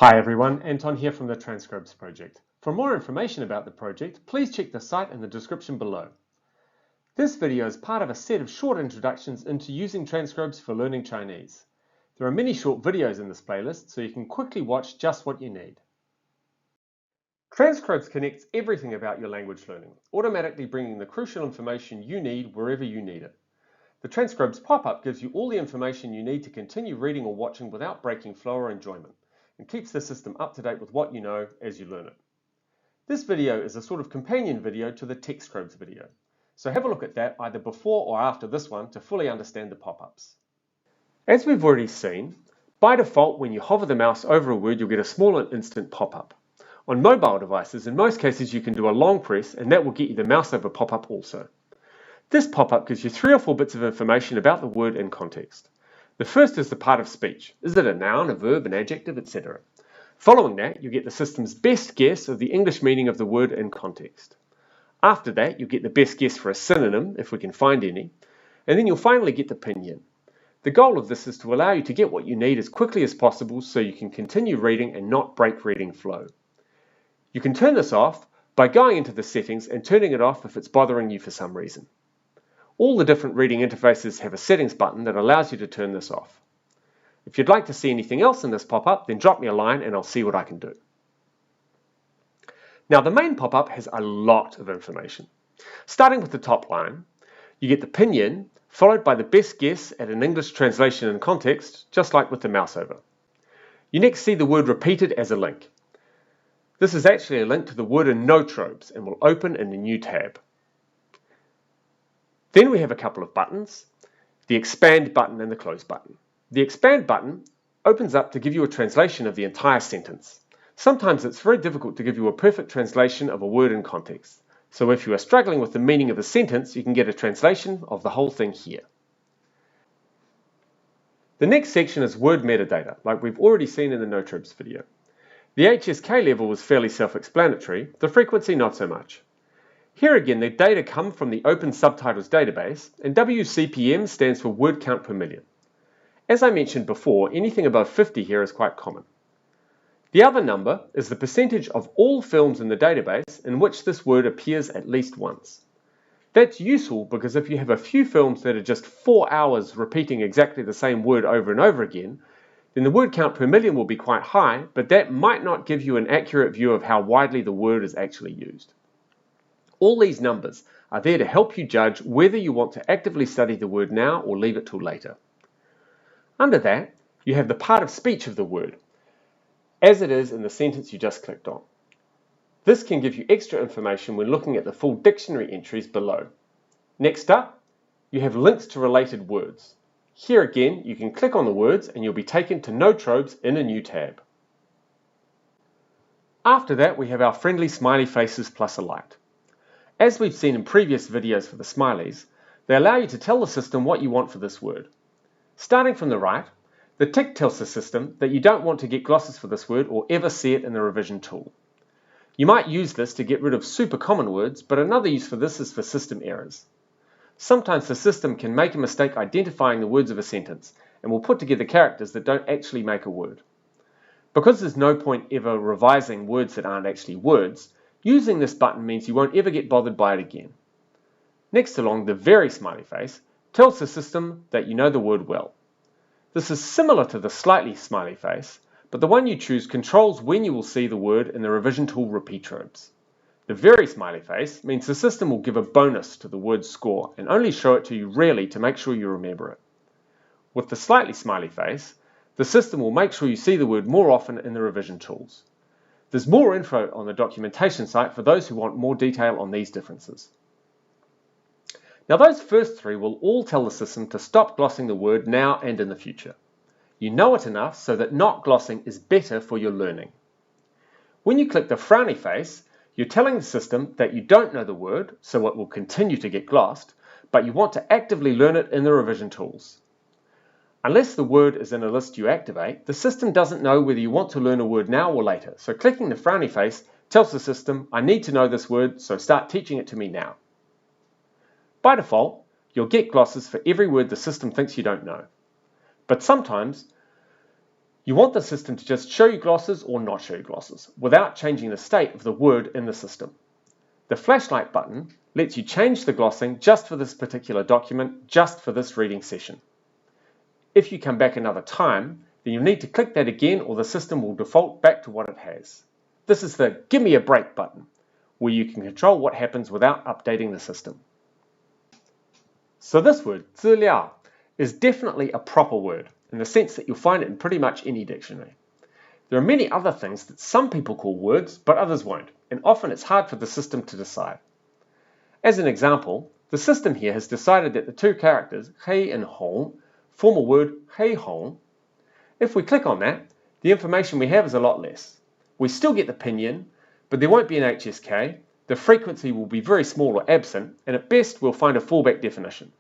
Hi everyone, Anton here from the Transcrobes project. For more information about the project, please check the site in the description below. This video is part of a set of short introductions into using Transcrobes for learning Chinese. There are many short videos in this playlist, so you can quickly watch just what you need. Transcrobes connects everything about your language learning, automatically bringing the crucial information you need wherever you need it. The Transcrobes pop-up gives you all the information you need to continue reading or watching without breaking flow or enjoyment, and keeps the system up to date with what you know as you learn it. This video is a sort of companion video to the Transcrobes video, so have a look at that either before or after this one to fully understand the pop-ups. As we've already seen, by default when you hover the mouse over a word you'll get a small and instant pop-up. On mobile devices, in most cases you can do a long press and that will get you the mouse over pop-up also. This pop-up gives you 3 or 4 bits of information about the word in context. The first is the part of speech. Is it a noun, a verb, an adjective, etc.? Following that, you get the system's best guess of the English meaning of the word in context. After that, you get the best guess for a synonym, if we can find any, and then you'll finally get the pinyin. The goal of this is to allow you to get what you need as quickly as possible so you can continue reading and not break reading flow. You can turn this off by going into the settings and turning it off if it's bothering you for some reason. All the different reading interfaces have a settings button that allows you to turn this off. If you'd like to see anything else in this pop-up, then drop me a line and I'll see what I can do. Now the main pop-up has a lot of information. Starting with the top line, you get the pinyin, followed by the best guess at an English translation in context, just like with the mouse over. You next see the word repeated as a link. This is actually a link to the word in Notrobes and will open in a new tab. Then we have a couple of buttons, the expand button and the close button. The expand button opens up to give you a translation of the entire sentence. Sometimes it's very difficult to give you a perfect translation of a word in context. So if you are struggling with the meaning of a sentence, you can get a translation of the whole thing here. The next section is word metadata, like we've already seen in the Notrobes video. The HSK level was fairly self-explanatory, the frequency not so much. Here again, the data come from the Open Subtitles database, and WCPM stands for word count per million. As I mentioned before, anything above 50 here is quite common. The other number is the percentage of all films in the database in which this word appears at least once. That's useful because if you have a few films that are just 4 hours repeating exactly the same word over and over again, then the word count per million will be quite high, but that might not give you an accurate view of how widely the word is actually used. All these numbers are there to help you judge whether you want to actively study the word now or leave it till later. Under that, you have the part of speech of the word, as it is in the sentence you just clicked on. This can give you extra information when looking at the full dictionary entries below. Next up, you have links to related words. Here again, you can click on the words and you'll be taken to Notrobes in a new tab. After that, we have our friendly smiley faces plus a light. As we've seen in previous videos for the smileys, they allow you to tell the system what you want for this word. Starting from the right, the tick tells the system that you don't want to get glosses for this word or ever see it in the revision tool. You might use this to get rid of super common words, but another use for this is for system errors. Sometimes the system can make a mistake identifying the words of a sentence and will put together characters that don't actually make a word. Because there's no point ever revising words that aren't actually words, using this button means you won't ever get bothered by it again. Next along, the very smiley face tells the system that you know the word well. This is similar to the slightly smiley face, but the one you choose controls when you will see the word in the revision tool repeat robes. The very smiley face means the system will give a bonus to the word's score and only show it to you rarely to make sure you remember it. With the slightly smiley face, the system will make sure you see the word more often in the revision tools. There's more info on the documentation site for those who want more detail on these differences. Now those first 3 will all tell the system to stop glossing the word now and in the future. You know it enough so that not glossing is better for your learning. When you click the frowny face, you're telling the system that you don't know the word, so it will continue to get glossed, but you want to actively learn it in the revision tools. Unless the word is in a list you activate, the system doesn't know whether you want to learn a word now or later, so clicking the frowny face tells the system, I need to know this word, so start teaching it to me now. By default, you'll get glosses for every word the system thinks you don't know. But sometimes, You want the system to just show you glosses or not show you glosses without changing the state of the word in the system. The flashlight button lets you change the glossing just for this particular document, just for this reading session. If you come back another time, then you'll need to click that again or the system will default back to what it has. This is the Give Me a Break button, where you can control what happens without updating the system. So this word, 资料, is definitely a proper word, in the sense that you'll find it in pretty much any dictionary. There are many other things that some people call words, but others won't, and often it's hard for the system to decide. As an example, the system here has decided that the two characters, he and hong, form a word, hei hong. If we click on that, the information we have is a lot less. We still get the pinyin, but there won't be an HSK, the frequency will be very small or absent, and at best we'll find a fallback definition.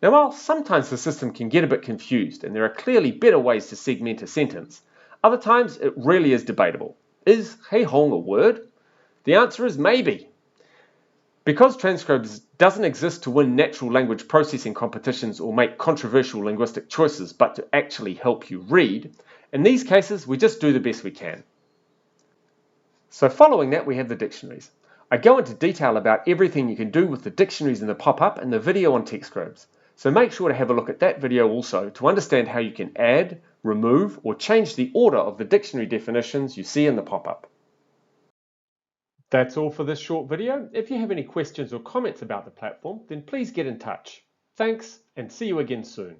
Now while sometimes the system can get a bit confused and there are clearly better ways to segment a sentence, other times it really is debatable. Is hei hong a word? The answer is maybe. Because Transcrobes doesn't exist to win natural language processing competitions or make controversial linguistic choices, but to actually help you read, in these cases we just do the best we can. So following that we have the dictionaries. I go into detail about everything you can do with the dictionaries in the pop-up and the video on Transcrobes. So make sure to have a look at that video also to understand how you can add, remove, or change the order of the dictionary definitions you see in the pop-up. That's all for this short video. If you have any questions or comments about the platform, then please get in touch. Thanks, and see you again soon.